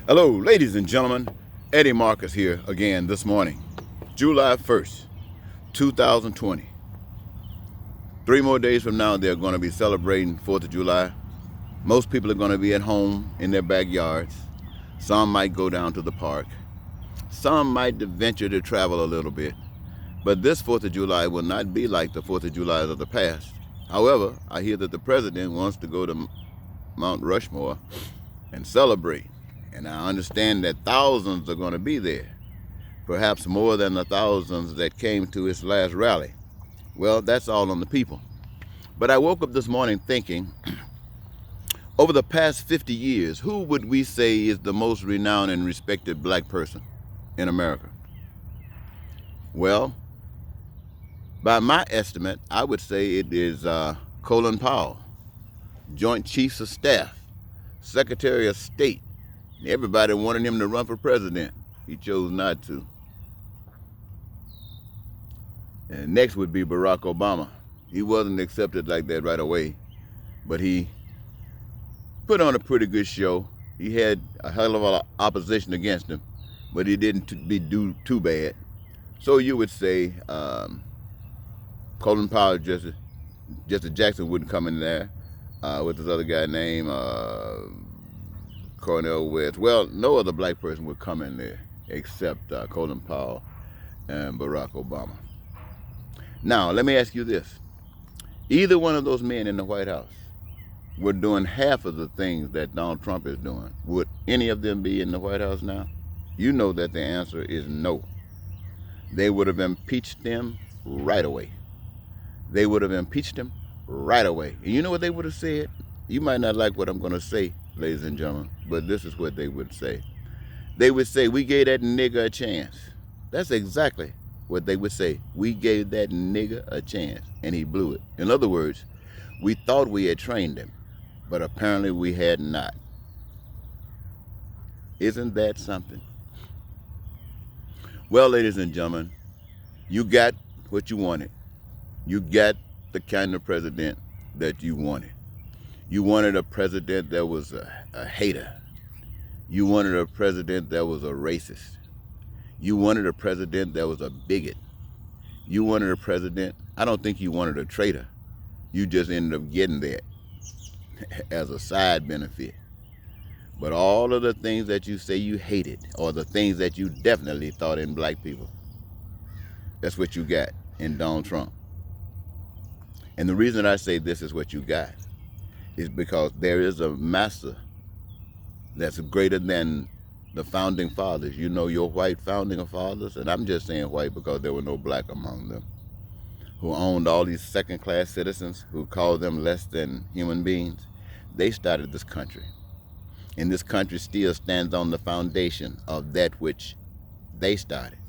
Hello, ladies and gentlemen. Eddie Marcus here again this morning, July 1st, 2020. 3 more days from now, they're going to be celebrating 4th of July. Most people are going to be at home in their backyards. Some might go down to the park. Some might venture to travel a little bit. But this 4th of July will not be like the 4th of July of the past. However, I hear that the president wants to go to Mount Rushmore and celebrate. And I understand that thousands are going to be there, perhaps more than the thousands that came to his last rally. Well, that's all on the people. But I woke up this morning thinking, over the past 50 years, who would we say is the most renowned and respected black person in America? Well, by my estimate, I would say it is Colin Powell, Joint Chiefs of Staff, Secretary of State. Everybody wanted him to run for president. He chose not to. And next would be Barack Obama. He wasn't accepted like that right away, but he put on a pretty good show. He had a hell of a lot of opposition against him, but he didn't do too bad. So you would say Colin Powell, Jesse Jackson wouldn't come in there with this other guy named Cornel West. Well, no other black person would come in there except Colin Powell and Barack Obama. Now, let me ask you this. Either one of those men in the White House were doing half of the things that Donald Trump is doing. Would any of them be in the White House now? You know that the answer is no. They would have impeached them right away. They would have impeached him right away. And you know what they would have said? You might not like what I'm going to say, ladies and gentlemen, but this is what they would say. They would say, we gave that nigger a chance. That's exactly what they would say. We gave that nigger a chance, and he blew it. In other words, we thought we had trained him, but apparently we had not. Isn't that something? Well, ladies and gentlemen, you got what you wanted. You got the kind of president that you wanted. You wanted a president that was a hater. You wanted a president that was a racist. You wanted a president that was a bigot. You wanted a president, I don't think you wanted a traitor. You just ended up getting that as a side benefit. But all of the things that you say you hated, or the things that you definitely thought in black people, that's what you got in Donald Trump. And the reason I say this is what you got is because there is a master that's greater than the founding fathers. You know, your white founding fathers, and I'm just saying white because there were no black among them, who owned all these second-class citizens, who called them less than human beings. They started this country. And this country still stands on the foundation of that which they started.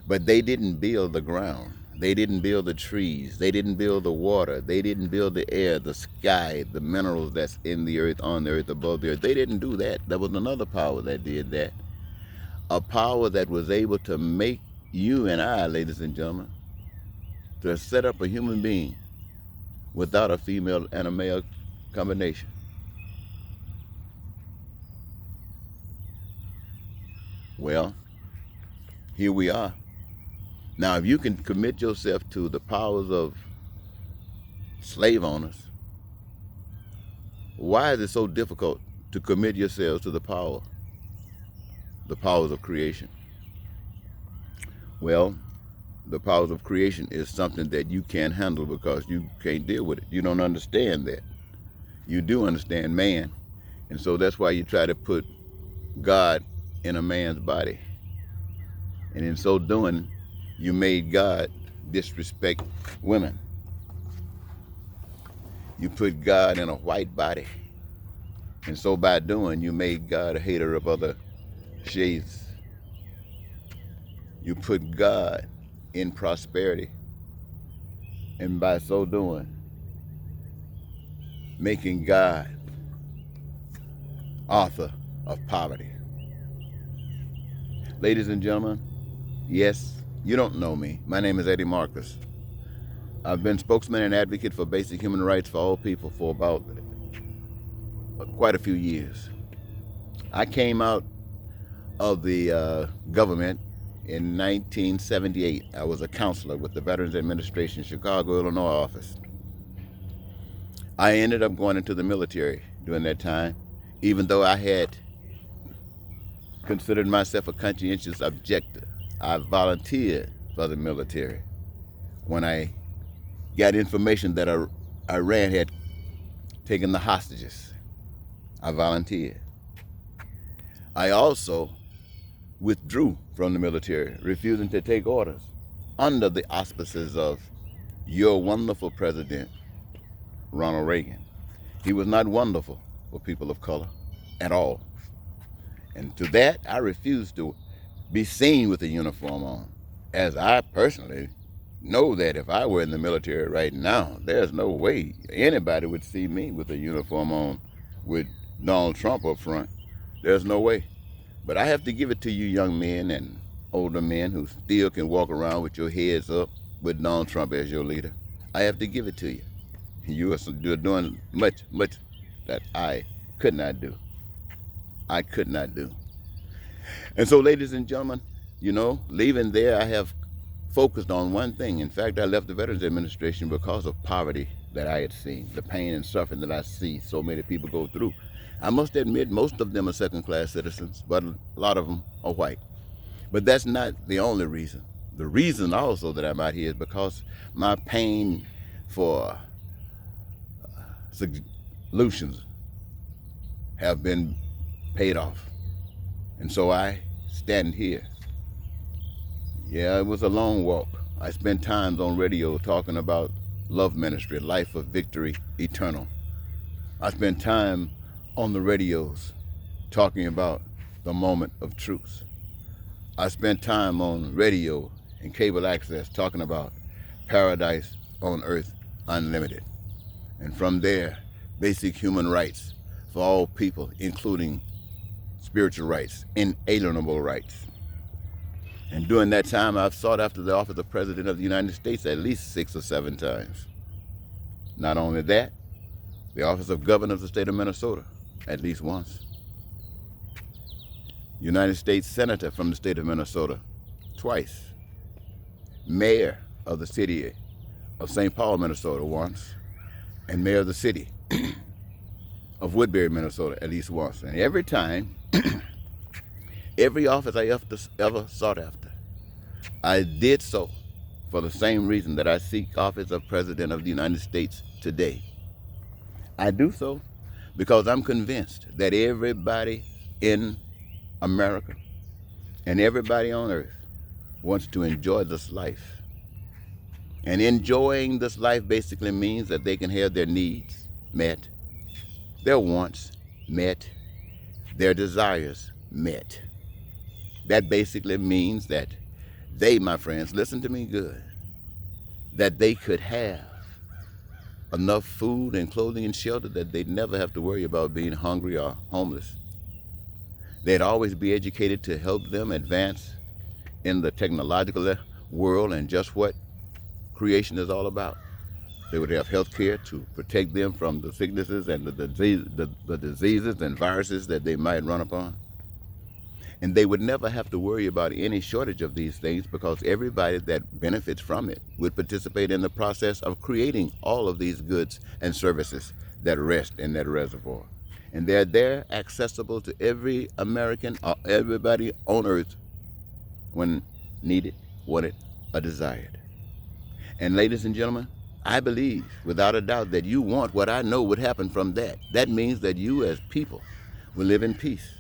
But they didn't build the ground. They didn't build the trees. They didn't build the water. They didn't build the air, the sky, the minerals that's in the earth, on the earth, above the earth. They didn't do that. There was another power that did that. A power that was able to make you and I, ladies and gentlemen, to set up a human being without a female and a male combination. Well, here we are. Now, if you can commit yourself to the powers of slave owners, why is it so difficult to commit yourselves to the powers of creation? Well, the powers of creation is something that you can't handle because you can't deal with it. You don't understand that. You do understand man. And so that's why you try to put God in a man's body. And in so doing, you made God disrespect women. You put God in a white body. And so by doing, you made God a hater of other shades. You put God in prosperity. And by so doing, making God author of poverty. Ladies and gentlemen, yes, you don't know me. My name is Eddie Marcus. I've been spokesman and advocate for basic human rights for all people for about quite a few years. I came out of the government in 1978. I was a counselor with the Veterans Administration, Chicago, Illinois office. I ended up going into the military during that time, even though I had considered myself a conscientious objector. I volunteered for the military. When I got information that Iran had taken the hostages, I volunteered. I also withdrew from the military, refusing to take orders under the auspices of your wonderful president, Ronald Reagan. He was not wonderful for people of color at all. And to that, I refused to be seen with a uniform on, as I personally know that if I were in the military right now, there's no way anybody would see me with a uniform on with Donald Trump up front. There's no way. But I have to give it to you young men and older men who still can walk around with your heads up with Donald Trump as your leader. I have to give it to you. You're doing much that I could not do. I could not do. And so, ladies and gentlemen, leaving there, I have focused on one thing. In fact, I left the Veterans Administration because of poverty that I had seen, the pain and suffering that I see so many people go through. I must admit, most of them are second-class citizens, but a lot of them are white. But that's not the only reason. The reason also that I'm out here is because my pain for solutions have been paid off. And so I stand here. Yeah, it was a long walk. I spent times on radio talking about love ministry, life of victory, eternal. I spent time on the radios talking about the moment of truth. I spent time on radio and cable access talking about paradise on earth unlimited. And from there, basic human rights for all people, including spiritual rights, inalienable rights. And during that time, I've sought after the office of President of the United States at least 6 or 7 times. Not only that, the office of Governor of the state of Minnesota at least once. United States Senator from the state of Minnesota twice. Mayor of the city of St. Paul, Minnesota once. And mayor of the city of Woodbury, Minnesota at least once. And every time, every office I ever sought after, I did so for the same reason that I seek office of President of the United States today. I do so because I'm convinced that everybody in America and everybody on earth wants to enjoy this life. And enjoying this life basically means that they can have their needs met, their wants met, their desires met. That basically means that they, my friends, listen to me good, that they could have enough food and clothing and shelter that they'd never have to worry about being hungry or homeless. They'd always be educated to help them advance in the technological world and just what creation is all about. They would have health care to protect them from the sicknesses and the diseases and viruses that they might run upon. And they would never have to worry about any shortage of these things because everybody that benefits from it would participate in the process of creating all of these goods and services that rest in that reservoir. And they're there accessible to every American or everybody on earth when needed, wanted, or desired. And ladies and gentlemen, I believe without a doubt that you want what I know would happen from that. That means that you as people will live in peace.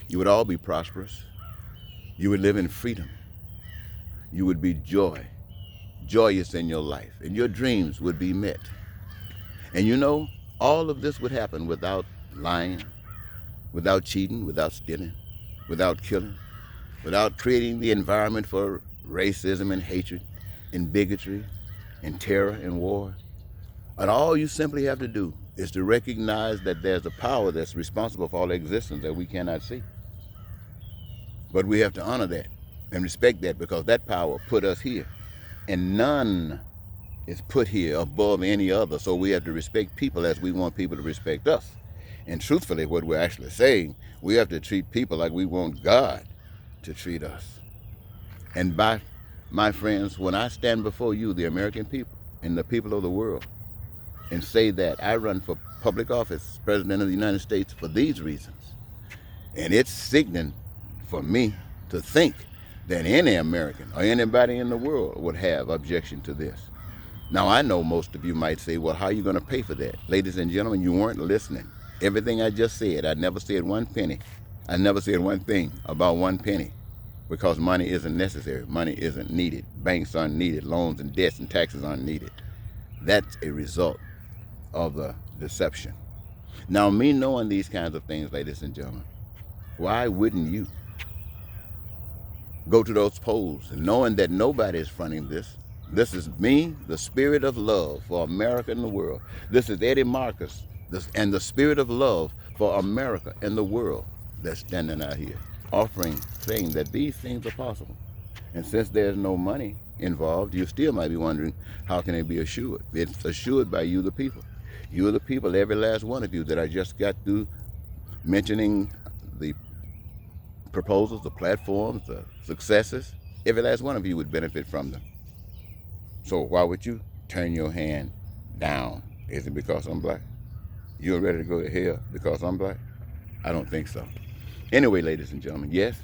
You would all be prosperous. You would live in freedom. You would be joyous in your life, and your dreams would be met. And all of this would happen without lying, without cheating, without stealing, without killing, without creating the environment for racism and hatred and bigotry and terror and war. And all you simply have to do is to recognize that there's a power that's responsible for all existence that we cannot see. But we have to honor that and respect that because that power put us here. And none is put here above any other. So we have to respect people as we want people to respect us. And truthfully, what we're actually saying, we have to treat people like we want God to treat us. And by my friends, when I stand before you, the American people and the people of the world, and say that I run for public office, President of the United States, for these reasons, and it's sickening for me to think that any American or anybody in the world would have objection to this. Now, I know most of you might say, well, how are you going to pay for that? Ladies and gentlemen, you weren't listening. Everything I just said, I never said one penny. I never said one thing about one penny, because money isn't necessary. Money isn't needed. Banks aren't needed. Loans and debts and taxes aren't needed. That's a result of the deception. Now, me knowing these kinds of things, ladies and gentlemen, why wouldn't you go to those polls and knowing that nobody is fronting this? This is me, the spirit of love for America and the world. This is Eddie Marcus and the spirit of love for America and the world that's standing out here offering, saying that these things are possible. And since there's no money involved, you still might be wondering, how can it be assured? It's assured by you, the people. You are the people, every last one of you that I just got through mentioning the proposals, the platforms, the successes. Every last one of you would benefit from them. So why would you turn your hand down? Is it because I'm black? You're ready to go to hell because I'm black? I don't think so. Anyway, ladies and gentlemen, yes,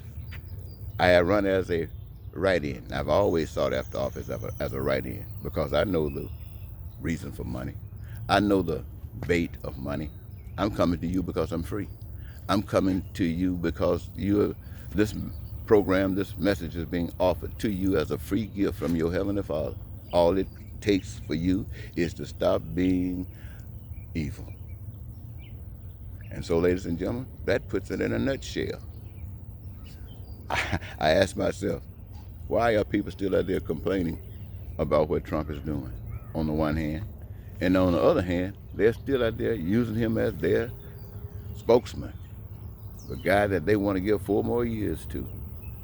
I run as a write-in. I've always sought after office as a write-in because I know the reason for money. I know the bait of money. I'm coming to you because I'm free. I'm coming to you because this program, this message is being offered to you as a free gift from your Heavenly Father. All it takes for you is to stop being evil. And so, ladies and gentlemen, that puts it in a nutshell. I ask myself, why are people still out there complaining about what Trump is doing on the one hand? And on the other hand, they're still out there using him as their spokesman, the guy that they want to give 4 more years to.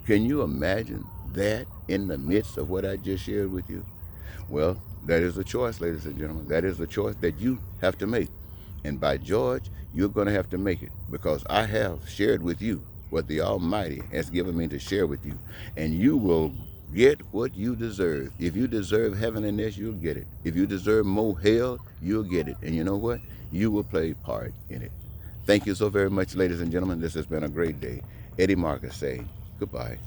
Can you imagine that in the midst of what I just shared with you? Well, that is a choice, ladies and gentlemen. That is a choice that you have to make. And by George, you're going to have to make it, because I have shared with you what the Almighty has given me to share with you. And you will get what you deserve. If you deserve heaven and this, you'll get it. If you deserve more hell, you'll get it. And you know what? You will play part in it. Thank you so very much, ladies and gentlemen. This has been a great day. Eddie Marcus saying goodbye.